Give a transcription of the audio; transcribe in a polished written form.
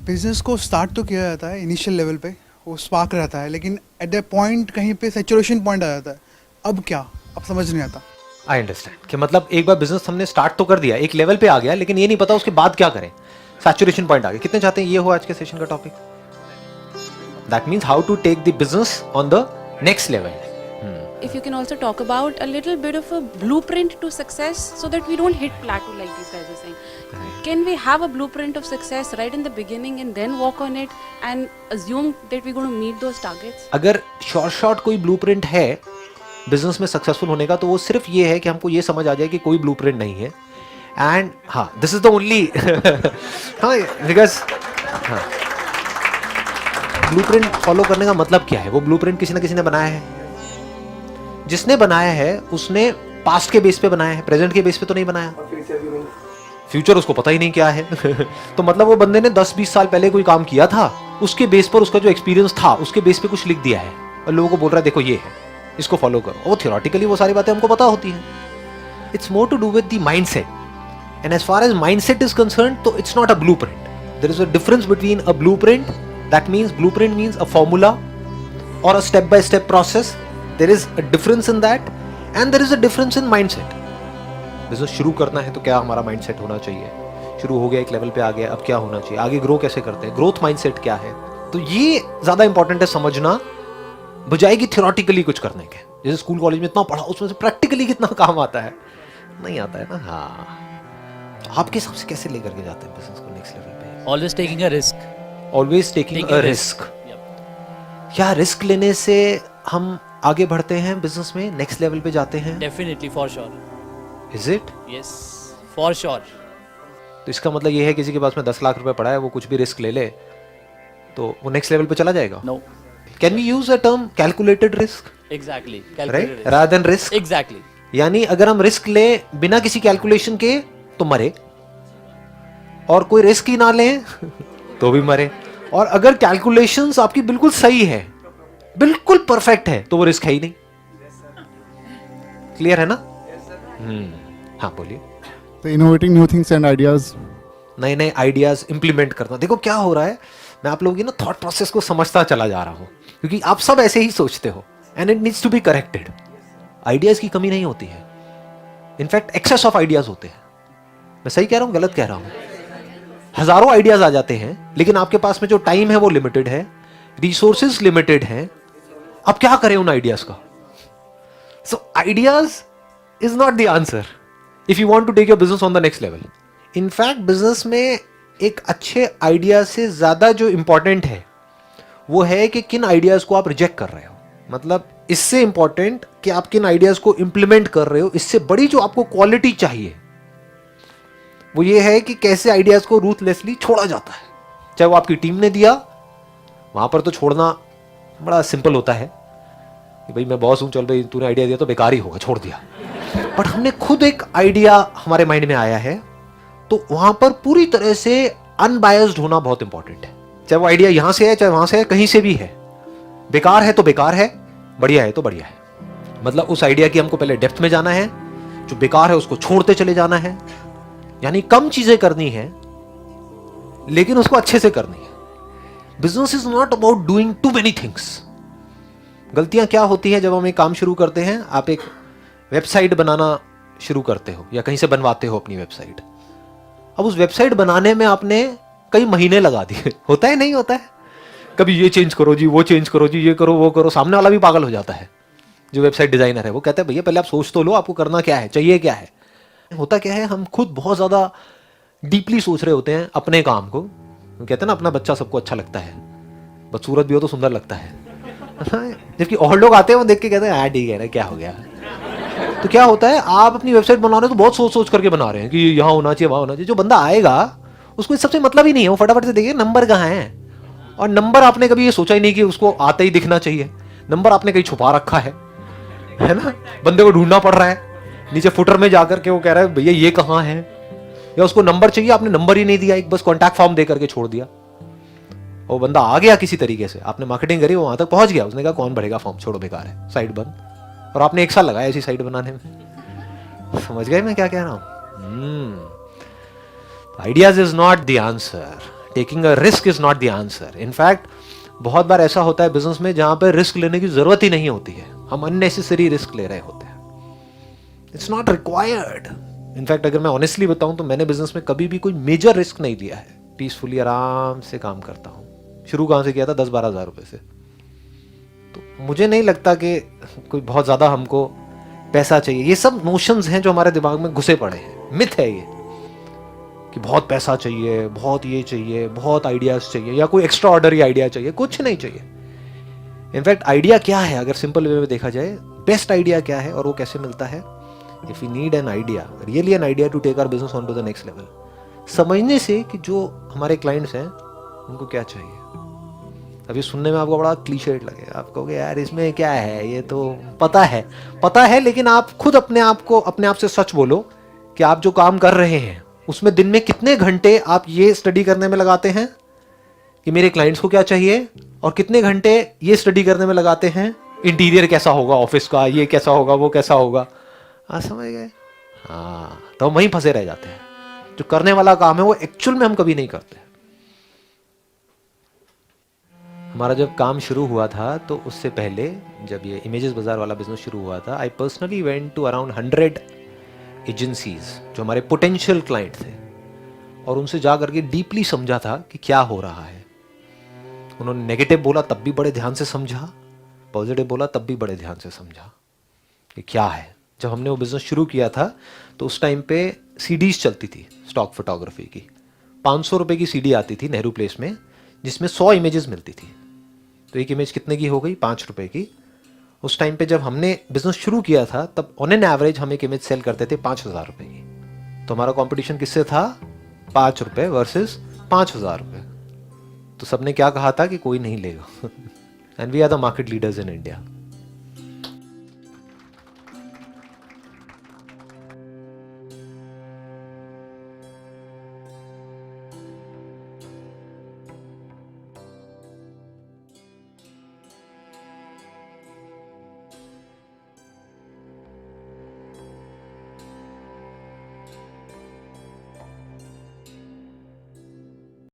Business को start तो किया जाता है इनिशियल लेवल पे, वो स्पार्क रहता है, लेकिन एट द पॉइंट कहीं पे सैचुरेशन पॉइंट आ जाता है। अब क्या, अब समझ नहीं आता। आई अंडरस्टैंड कि मतलब एक बार बिजनेस हमने स्टार्ट तो कर दिया, एक लेवल पे आ गया, लेकिन ये नहीं पता उसके बाद क्या करें। सैचुरेशन पॉइंट आ गया। कितने चाहते हैं ये हो आज के सेशन का topic? That means how to take the business on the next level. If you can also talk about a little bit of a blueprint to success so that we don't hit plateau like these guys are saying. Can we have a blueprint of success right in the beginning and then walk on it and assume that we're going to meet those targets? अगर short कोई blueprint है business में successful होने का, तो वो सिर्फ ये है कि हमको ये समझ आ जाए कि कोई ब्लूप्रिंट नहीं है. एंड हाँ, दिस इज द ओनली हाँ, बिकॉज हाँ, ब्लूप्रिंट फॉलो करने का मतलब क्या है? वो ब्लूप्रिंट किसी ना किसी ने बनाया है. जिसने बनाया है उसने पास्ट के बेस पे बनाया है, प्रेजेंट के बेस पे तो नहीं बनाया. फ्यूचर उसको पता ही नहीं क्या है. तो मतलब वो बंदे ने 10-20 साल पहले कोई काम किया था, उसके बेस पर उसका जो एक्सपीरियंस था उसके बेस पे कुछ लिख दिया है और लोगों को बोल रहा है देखो ये है, इसको फॉलो करो. वो थियोरेटिकली वो सारी बातें हमको पता होती हैं. It's more to do with the mindset. And as far as mindset is concern, तो it's not a blueprint. There is a difference between a blueprint, that means blueprint means a formula और a step by step process. There is a difference in that and there is a difference in mindset. Business शुरू करना है तो क्या हमारा mindset होना चाहिए? शुरू हो गया, एक लेवल पे आ गया, अब क्या होना चाहिए? आगे ग्रो कैसे करते हैं? ग्रोथ माइंडसेट क्या है? तो ये ज्यादा इंपॉर्टेंट है समझना, बजाय कि थियोरेटिकली कुछ करने के. जैसे स्कूल कॉलेज में इतना पढ़ा, उसमें से प्रैक्टिकली कितना काम आता है? नहीं आता है ना. हाँ, आपके हिसाब से कैसे लेकर के जाते हैं बिजनेस को नेक्स्ट लेवल पे? Always taking a risk. Always taking a risk. Yep. क्या रिस्क लेने से हम आगे बढ़ते हैं बिजनेस में, नेक्स्ट लेवल पे जाते हैं? Definitely, for sure. Is it? Yes, for sure. तो इसका मतलब ये है किसी के पास में 10 लाख रुपए पड़ा है, वो कुछ भी रिस्क ले ले तो वो नेक्स्ट लेवल पे चला जाएगा? No. Can we use a term calculated risk, Exactly. Right, Calculated risk. Rather than risk? Exactly. यानी अगर हम रिस्क ले बिना किसी कैलकुलेशन के तो मरे, और कोई रिस्क ही ना लें तो भी मरे. और अगर कैलकुलेशंस आपकी बिल्कुल सही है, बिल्कुल परफेक्ट है, तो वो रिस्क है ही नहीं. क्लियर है ना? हाँ बोलिए. तो innovating new things and ideas. नए नए आइडियाज इंप्लीमेंट करना. देखो क्या हो रहा है, मैं आप लोगों की ना थॉट प्रोसेस को समझता चला जा रहा हूं, क्योंकि आप सब ऐसे ही सोचते हो and it needs to be corrected. Ideas की कमी नहीं होती है, इनफैक्ट एक्सेस ऑफ आइडियाज होते हैं. मैं सही कह रहा हूं, गलत कह रहा हूं? हजारों आइडियाज आ जाते हैं, लेकिन आपके पास में जो टाइम है वो लिमिटेड है, रिसोर्सेज लिमिटेड हैं. अब क्या करें उन आइडियाज का? So ideas is not the answer if you want to take your business on the next level. In fact business में एक अच्छे आइडिया से ज्यादा जो इंपॉर्टेंट है वो है कि किन आइडियाज को आप रिजेक्ट कर रहे हो. मतलब इससे इंपॉर्टेंट कि आप किन आइडियाज को इंप्लीमेंट कर रहे हो, इससे बड़ी जो आपको क्वालिटी चाहिए वो ये है कि कैसे आइडियाज को रूथलेसली छोड़ा जाता है. चाहे वो आपकी टीम ने दिया, वहां पर तो छोड़ना बड़ा सिंपल होता है कि भाई मैं बॉस हूं, चल भाई तूने आइडिया दिया तो बेकार ही होगा, छोड़ दिया. बट हमने खुद एक आइडिया हमारे माइंड में आया है, तो वहां पर पूरी तरह से अनबायस्ड होना बहुत इंपॉर्टेंट है. चाहे वो आइडिया यहां से है, चाहे वहां से है, कहीं से भी है. बेकार है तो बेकार है, बढ़िया है तो बढ़िया है. मतलब उस आइडिया की हमको पहले डेप्थ में जाना है, जो बेकार है उसको छोड़ते चले जाना है. यानी कम चीजें करनी है लेकिन उसको अच्छे से करनी है. Business is not about doing too many things. गलतियां क्या होती है जब हम एक काम शुरू करते हैं? आप एक वेबसाइट बनाना शुरू करते हो या कहीं से बनवाते हो अपनी वेबसाइट. अब उस वेबसाइट बनाने में आपने कई महीने लगा दिए. होता है नहीं होता है? कभी ये चेंज करो जी, वो चेंज करो जी, ये करो वो करो. सामने वाला भी पागल हो जाता है जो वेबसाइट डिजाइनर है. वो कहता है भैया पहले आप सोच तो लो, आपको करना क्या है, चाहिए क्या है. होता क्या है, हम खुद बहुत ज्यादा डीपली सोच रहे होते हैं अपने काम को. कहते हैं ना अपना बच्चा सबको अच्छा लगता है, बदसूरत भी हो तो सुंदर लगता है. जबकि और लोग आते हैं वो देख के कहते हैं हाँ ठीक है ना, क्या हो गया. तो क्या होता है, आप अपनी वेबसाइट बना रहे हो तो बहुत सोच सोच करके बना रहे हैं कि यहाँ होना चाहिए, वहां होना चाहिए. जो बंदा आएगा उसको इस सबसे मतलब ही नहीं है. वो फटाफट से देखिए नंबर कहाँ है, और नंबर आपने कभी ये सोचा ही नहीं कि उसको आते ही दिखना चाहिए. नंबर आपने कहीं छुपा रखा है ना. बंदे को ढूंढना पड़ रहा है नीचे फुटर में जाकर के. वो कह रहा है भैया ये कहाँ है, या उसको नंबर चाहिए, आपने नंबर ही नहीं दिया, एक बस कॉन्टैक्ट फॉर्म दे करके छोड़ दिया. वो बंदा आ गया किसी तरीके से, आपने मार्केटिंग करी, वो वहां तक पहुंच गया. उसने कहा कौन भरेगा फॉर्म, छोड़ो बेकार है, साइट बंद. और आपने 1 साल लगाया ऐसी साइट बनाने में. समझ गए मैं क्या कह रहा हूं? Ideas is not the answer. Taking a risk is not the answer. In fact बहुत बार ऐसा होता है बिजनेस में जहां पर रिस्क लेने की जरूरत ही नहीं होती है, हम अननेसेसरी रिस्क ले रहे होते हैं. It's not required. इनफैक्ट अगर मैं ऑनेस्टली बताऊं तो मैंने बिजनेस में कभी भी कोई मेजर रिस्क नहीं लिया है. पीसफुली आराम से काम करता हूं. शुरू कहां से किया था? 10-12 हज़ार रुपए से. तो मुझे नहीं लगता कि कोई बहुत ज्यादा हमको पैसा चाहिए. ये सब नोशंस हैं जो हमारे दिमाग में घुसे पड़े हैं. मिथ है ये कि बहुत पैसा चाहिए, बहुत ये चाहिए, बहुत आइडियाज चाहिए, या कोई एक्स्ट्रा ऑर्डनरी आइडिया चाहिए. कुछ नहीं चाहिए. इनफैक्ट आइडिया क्या है अगर सिंपल वे में देखा जाए, बेस्ट आइडिया क्या है और वो कैसे मिलता है? If you need an idea, really an idea to take our business on to the next level, समझने से कि जो हमारे क्लाइंट्स हैं उनको क्या चाहिए. अभी सुनने में आपको बड़ा क्लीशेड लगेगा. आप कहोगे यार इसमें क्या है, ये तो पता है, लेकिन आप खुद अपने आप से सच बोलो कि आप जो काम कर रहे हैं उसमें दिन में कितने घंटे आप ये स्टडी करने में लगाते हैं कि मेरे क्लाइंट्स को क्या चाहिए, और कितने घंटे ये स्टडी करने में लगाते हैं इंटीरियर कैसा होगा ऑफिस का, ये कैसा होगा, वो कैसा होगा. हाँ, समझ गए? हाँ, तो हम वहीं फंसे रह जाते हैं. जो करने वाला काम है वो एक्चुअल में हम कभी नहीं करते. हमारा जब काम शुरू हुआ था तो उससे पहले जब ये इमेजेस बाजार वाला बिजनेस शुरू हुआ था, I personally went to around 100 agencies जो हमारे पोटेंशियल क्लाइंट थे, और उनसे जा करके डीपली समझा था कि क्या हो रहा है. उन्होंने नेगेटिव बोला तब भी बड़े ध्यान से समझा, पॉजिटिव बोला तब भी बड़े ध्यान से समझा कि क्या है. जब हमने वो बिजनेस शुरू किया था तो उस टाइम पे सीडीज चलती थी स्टॉक फोटोग्राफी की. 500 रुपए की सीडी आती थी नेहरू प्लेस में, जिसमें 100 इमेजेस मिलती थी. तो एक इमेज कितने की हो गई? 5 रुपए की. उस टाइम पे जब हमने बिजनेस शुरू किया था तब ऑन एन एवरेज हम एक इमेज सेल करते थे 5,000 रुपए की. तो हमारा कंपटीशन किससे था? 5 रुपए वर्सेस 5,000 रुपए. तो सबने क्या कहा था कि कोई नहीं लेगा. And we are the market leaders in India.